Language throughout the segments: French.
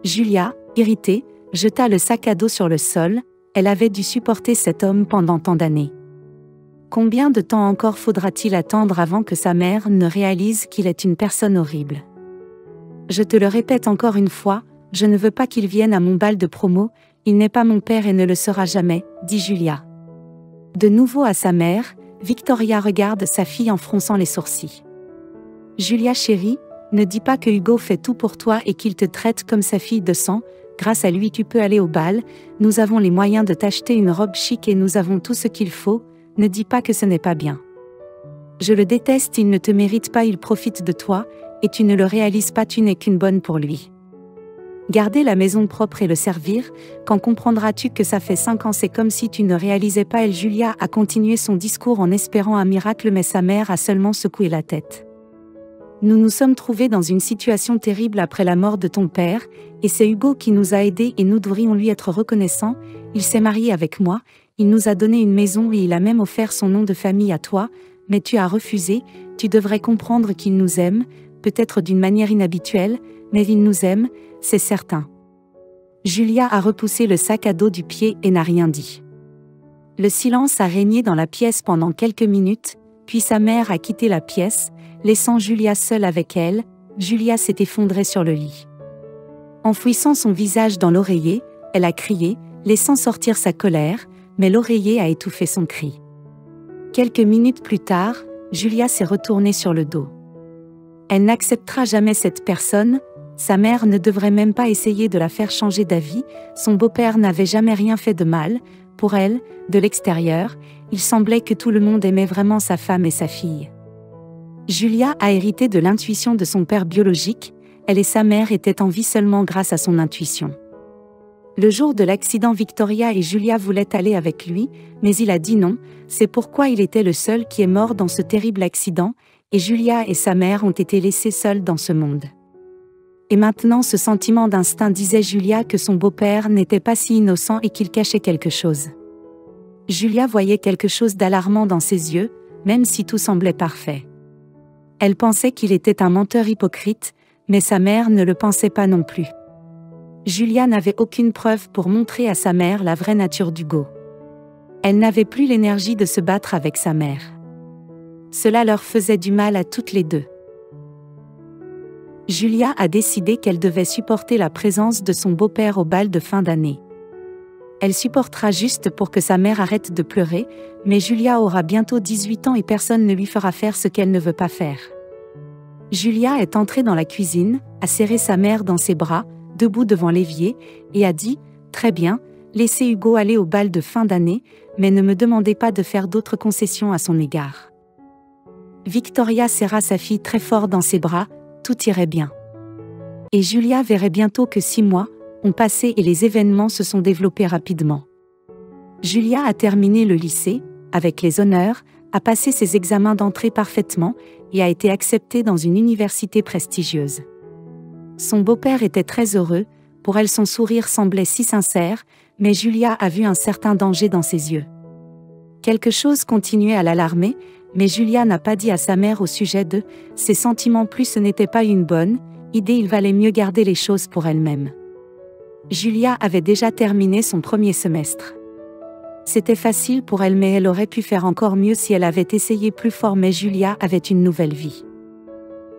Julia, irritée, jeta le sac à dos sur le sol. Elle avait dû supporter cet homme pendant tant d'années. Combien de temps encore faudra-t-il attendre avant que sa mère ne réalise qu'il est une personne horrible? Je te le répète encore une fois, je ne veux pas qu'il vienne à mon bal de promo, il n'est pas mon père et ne le sera jamais, dit Julia. De nouveau à sa mère, Victoria regarde sa fille en fronçant les sourcils. Julia chérie, ne dis pas que Hugo fait tout pour toi et qu'il te traite comme sa fille de sang, grâce à lui tu peux aller au bal, nous avons les moyens de t'acheter une robe chic et nous avons tout ce qu'il faut, ne dis pas que ce n'est pas bien. Je le déteste, il ne te mérite pas, il profite de toi, et tu ne le réalises pas, tu n'es qu'une bonne pour lui. Garder la maison propre et le servir, quand comprendras-tu que ça fait 5 ans, c'est comme si tu ne réalisais pas. Elle Julia a continué son discours en espérant un miracle, mais sa mère a seulement secoué la tête. Nous nous sommes trouvés dans une situation terrible après la mort de ton père, et c'est Hugo qui nous a aidés et nous devrions lui être reconnaissants. Il s'est marié avec moi, il nous a donné une maison et il a même offert son nom de famille à toi, mais tu as refusé. Tu devrais comprendre qu'il nous aime, peut-être d'une manière inhabituelle, mais il nous aime, c'est certain. Julia a repoussé le sac à dos du pied et n'a rien dit. Le silence a régné dans la pièce pendant quelques minutes, puis sa mère a quitté la pièce, laissant Julia seule avec elle. Julia s'est effondrée sur le lit. Enfouissant son visage dans l'oreiller, elle a crié, laissant sortir sa colère, mais l'oreiller a étouffé son cri. Quelques minutes plus tard, Julia s'est retournée sur le dos. Elle n'acceptera jamais cette personne, sa mère ne devrait même pas essayer de la faire changer d'avis, son beau-père n'avait jamais rien fait de mal, pour elle, de l'extérieur, il semblait que tout le monde aimait vraiment sa femme et sa fille. Julia a hérité de l'intuition de son père biologique, elle et sa mère étaient en vie seulement grâce à son intuition. Le jour de l'accident, Victoria et Julia voulaient aller avec lui, mais il a dit non, c'est pourquoi il était le seul qui est mort dans ce terrible accident, et Julia et sa mère ont été laissées seules dans ce monde. Et maintenant ce sentiment d'instinct disait Julia que son beau-père n'était pas si innocent et qu'il cachait quelque chose. Julia voyait quelque chose d'alarmant dans ses yeux, même si tout semblait parfait. Elle pensait qu'il était un menteur hypocrite, mais sa mère ne le pensait pas non plus. Julia n'avait aucune preuve pour montrer à sa mère la vraie nature d'Hugo. Elle n'avait plus l'énergie de se battre avec sa mère. Cela leur faisait du mal à toutes les deux. Julia a décidé qu'elle devait supporter la présence de son beau-père au bal de fin d'année. Elle supportera juste pour que sa mère arrête de pleurer, mais Julia aura bientôt 18 ans et personne ne lui fera faire ce qu'elle ne veut pas faire. Julia est entrée dans la cuisine, a serré sa mère dans ses bras, debout devant l'évier, et a dit « Très bien, laissez Hugo aller au bal de fin d'année, mais ne me demandez pas de faire d'autres concessions à son égard. » Victoria serra sa fille très fort dans ses bras, tout irait bien. Et Julia verrait bientôt que 6 mois ont passé et les événements se sont développés rapidement. Julia a terminé le lycée, avec les honneurs, a passé ses examens d'entrée parfaitement et a été acceptée dans une université prestigieuse. Son beau-père était très heureux, pour elle son sourire semblait si sincère, mais Julia a vu un certain danger dans ses yeux. Quelque chose continuait à l'alarmer, mais Julia n'a pas dit à sa mère au sujet de ses sentiments. Plus ce n'était pas une bonne idée, il valait mieux garder les choses pour elle-même. Julia avait déjà terminé son premier semestre. C'était facile pour elle, mais elle aurait pu faire encore mieux si elle avait essayé plus fort. Mais Julia avait une nouvelle vie.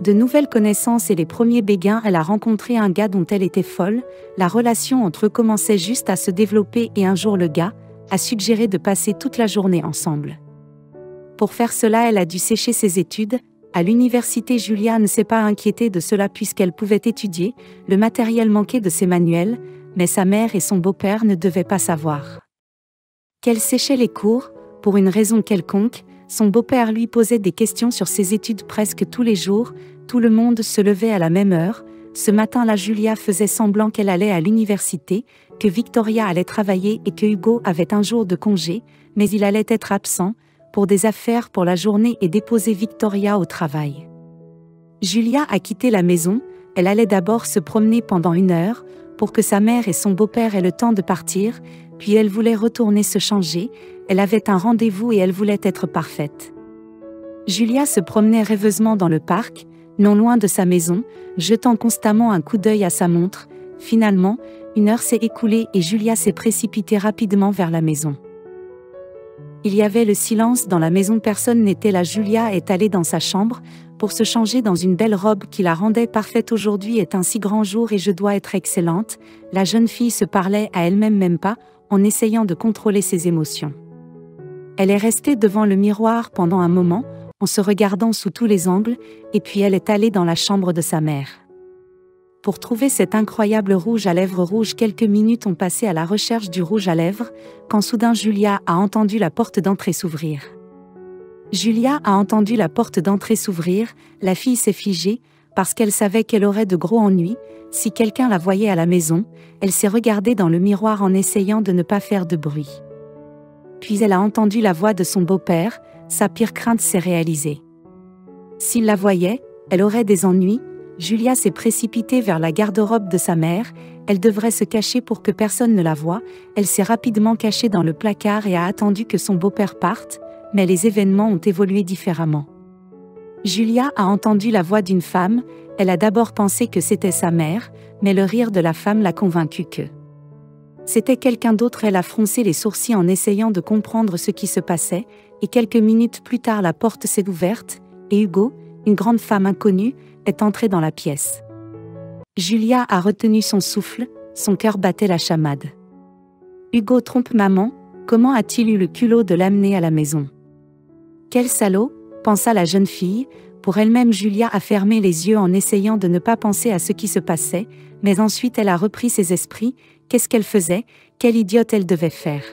De nouvelles connaissances et les premiers béguins, elle a rencontré un gars dont elle était folle, la relation entre eux commençait juste à se développer et un jour le gars a suggéré de passer toute la journée ensemble. Pour faire cela, elle a dû sécher ses études. À l'université, Julia ne s'est pas inquiétée de cela puisqu'elle pouvait étudier, le matériel manquait de ses manuels, mais sa mère et son beau-père ne devaient pas savoir qu'elle séchait les cours, pour une raison quelconque. Son beau-père lui posait des questions sur ses études presque tous les jours, tout le monde se levait à la même heure. Ce matin-là, Julia faisait semblant qu'elle allait à l'université, que Victoria allait travailler et que Hugo avait un jour de congé, mais il allait être absent, pour des affaires pour la journée et déposer Victoria au travail. Julia a quitté la maison, elle allait d'abord se promener pendant 1 heure, pour que sa mère et son beau-père aient le temps de partir, puis elle voulait retourner se changer, elle avait un rendez-vous et elle voulait être parfaite. Julia se promenait rêveusement dans le parc, non loin de sa maison, jetant constamment un coup d'œil à sa montre, Finalement, 1 heure s'est écoulée et Julia s'est précipitée rapidement vers la maison. Il y avait le silence dans la maison, personne n'était là. Julia est allée dans sa chambre, pour se changer dans une belle robe qui la rendait parfaite. Aujourd'hui est un si grand jour et je dois être excellente. La jeune fille se parlait à elle-même, même pas, en essayant de contrôler ses émotions. Elle est restée devant le miroir pendant un moment, en se regardant sous tous les angles, et puis elle est allée dans la chambre de sa mère. Pour trouver cet incroyable rouge à lèvres rouge, quelques minutes ont passé à la recherche du rouge à lèvres, quand soudain Julia a entendu la porte d'entrée s'ouvrir. Julia a entendu la porte d'entrée s'ouvrir, la fille s'est figée, parce qu'elle savait qu'elle aurait de gros ennuis, si quelqu'un la voyait à la maison. Elle s'est regardée dans le miroir en essayant de ne pas faire de bruit. Puis elle a entendu la voix de son beau-père, sa pire crainte s'est réalisée. S'il la voyait, elle aurait des ennuis. Julia s'est précipitée vers la garde-robe de sa mère, elle devrait se cacher pour que personne ne la voie. Elle s'est rapidement cachée dans le placard et a attendu que son beau-père parte, mais les événements ont évolué différemment. Julia a entendu la voix d'une femme, elle a d'abord pensé que c'était sa mère, mais le rire de la femme l'a convaincue que c'était quelqu'un d'autre. Elle a froncé les sourcils en essayant de comprendre ce qui se passait, et quelques minutes plus tard la porte s'est ouverte, et Hugo, une grande femme inconnue, est entré dans la pièce. Julia a retenu son souffle, son cœur battait la chamade. Hugo trompe maman, comment a-t-il eu le culot de l'amener à la maison? Quel salaud, pensa la jeune fille. Pour elle-même, Julia a fermé les yeux en essayant de ne pas penser à ce qui se passait, mais ensuite elle a repris ses esprits. Qu'est-ce qu'elle faisait? Quelle idiote elle devait faire?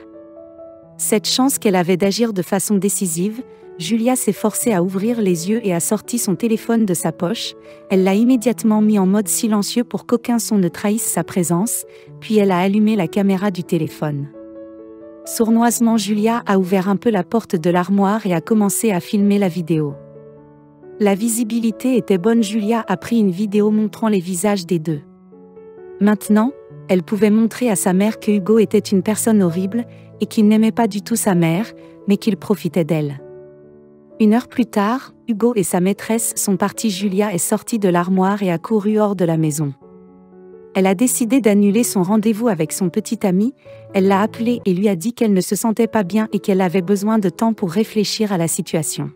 Cette chance qu'elle avait d'agir de façon décisive, Julia s'est forcée à ouvrir les yeux et a sorti son téléphone de sa poche. Elle l'a immédiatement mis en mode silencieux pour qu'aucun son ne trahisse sa présence, puis elle a allumé la caméra du téléphone. Sournoisement, Julia a ouvert un peu la porte de l'armoire et a commencé à filmer la vidéo. La visibilité était bonne. Julia a pris une vidéo montrant les visages des deux. Maintenant, elle pouvait montrer à sa mère que Hugo était une personne horrible et qu'il n'aimait pas du tout sa mère, mais qu'il profitait d'elle. 1 heure plus tard, Hugo et sa maîtresse sont partis. Julia est sortie de l'armoire et a couru hors de la maison. Elle a décidé d'annuler son rendez-vous avec son petit ami, elle l'a appelé et lui a dit qu'elle ne se sentait pas bien et qu'elle avait besoin de temps pour réfléchir à la situation.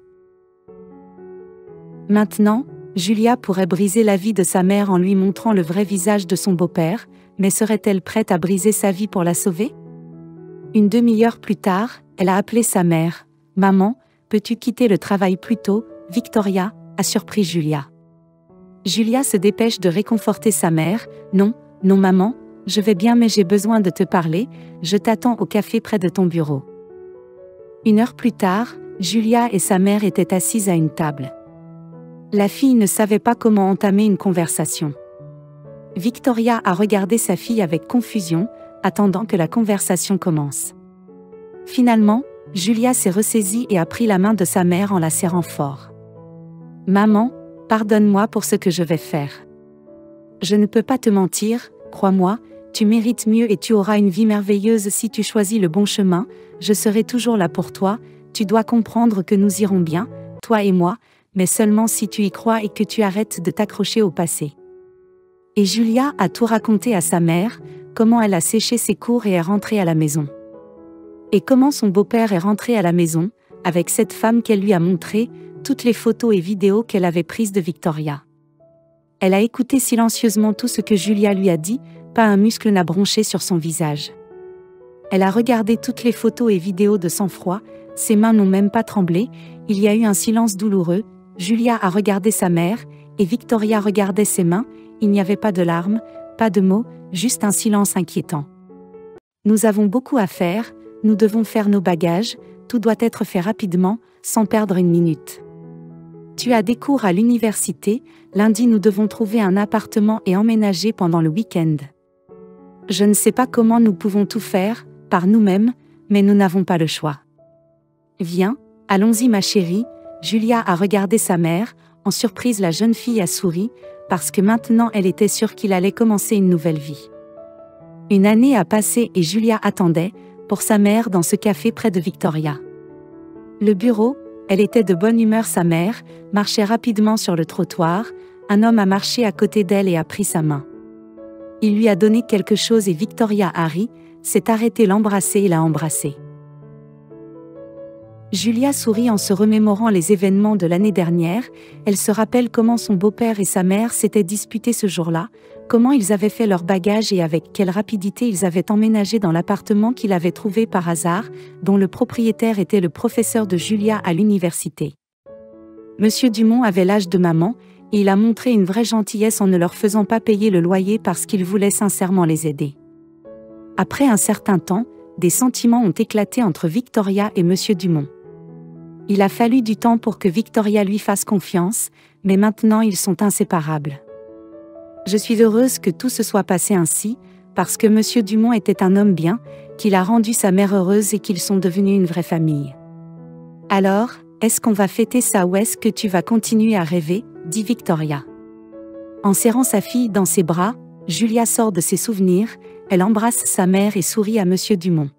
Maintenant, Julia pourrait briser la vie de sa mère en lui montrant le vrai visage de son beau-père, mais serait-elle prête à briser sa vie pour la sauver? 1 demi-heure plus tard, elle a appelé sa mère. « Maman, peux-tu quitter le travail plus tôt, Victoria ?» a surpris Julia. Julia se dépêche de réconforter sa mère. « Non, non maman, je vais bien mais j'ai besoin de te parler, je t'attends au café près de ton bureau. » 1 heure plus tard, Julia et sa mère étaient assises à une table. La fille ne savait pas comment entamer une conversation. Victoria a regardé sa fille avec confusion, attendant que la conversation commence. Finalement, Julia s'est ressaisie et a pris la main de sa mère en la serrant fort. « Maman, pardonne-moi pour ce que je vais faire. Je ne peux pas te mentir, crois-moi, tu mérites mieux et tu auras une vie merveilleuse si tu choisis le bon chemin, je serai toujours là pour toi, tu dois comprendre que nous irons bien, toi et moi, mais seulement si tu y crois et que tu arrêtes de t'accrocher au passé. » Et Julia a tout raconté à sa mère, comment elle a séché ses cours et est rentrée à la maison. Et comment son beau-père est rentré à la maison, avec cette femme qu'elle lui a montrée, toutes les photos et vidéos qu'elle avait prises de Victoria. Elle a écouté silencieusement tout ce que Julia lui a dit, pas un muscle n'a bronché sur son visage. Elle a regardé toutes les photos et vidéos de sang-froid, ses mains n'ont même pas tremblé, il y a eu un silence douloureux, Julia a regardé sa mère, et Victoria regardait ses mains, il n'y avait pas de larmes, pas de mots, juste un silence inquiétant. Nous avons beaucoup à faire, nous devons faire nos bagages, tout doit être fait rapidement, sans perdre une minute. Tu as des cours à l'université, lundi nous devons trouver un appartement et emménager pendant le week-end. Je ne sais pas comment nous pouvons tout faire, par nous-mêmes, mais nous n'avons pas le choix. Viens, allons-y ma chérie, Julia a regardé sa mère, en surprise la jeune fille a souri, parce que maintenant elle était sûre qu'il allait commencer une nouvelle vie. 1 année a passé et Julia attendait, pour sa mère dans ce café près de Victoria. Le bureau, elle était de bonne humeur. Sa mère marchait rapidement sur le trottoir, un homme a marché à côté d'elle et a pris sa main. Il lui a donné quelque chose et Victoria Harry s'est arrêtée l'embrasser et l'a embrassé. Julia sourit en se remémorant les événements de l'année dernière. Elle se rappelle comment son beau-père et sa mère s'étaient disputés ce jour-là, comment ils avaient fait leurs bagages et avec quelle rapidité ils avaient emménagé dans l'appartement qu'il avait trouvé par hasard, dont le propriétaire était le professeur de Julia à l'université. Monsieur Dumont avait l'âge de maman, et il a montré une vraie gentillesse en ne leur faisant pas payer le loyer parce qu'il voulait sincèrement les aider. Après un certain temps, des sentiments ont éclaté entre Victoria et Monsieur Dumont. Il a fallu du temps pour que Victoria lui fasse confiance, mais maintenant ils sont inséparables. Je suis heureuse que tout se soit passé ainsi, parce que Monsieur Dumont était un homme bien, qu'il a rendu sa mère heureuse et qu'ils sont devenus une vraie famille. Alors, est-ce qu'on va fêter ça ou est-ce que tu vas continuer à rêver, dit Victoria. En serrant sa fille dans ses bras, Julia sort de ses souvenirs, elle embrasse sa mère et sourit à Monsieur Dumont.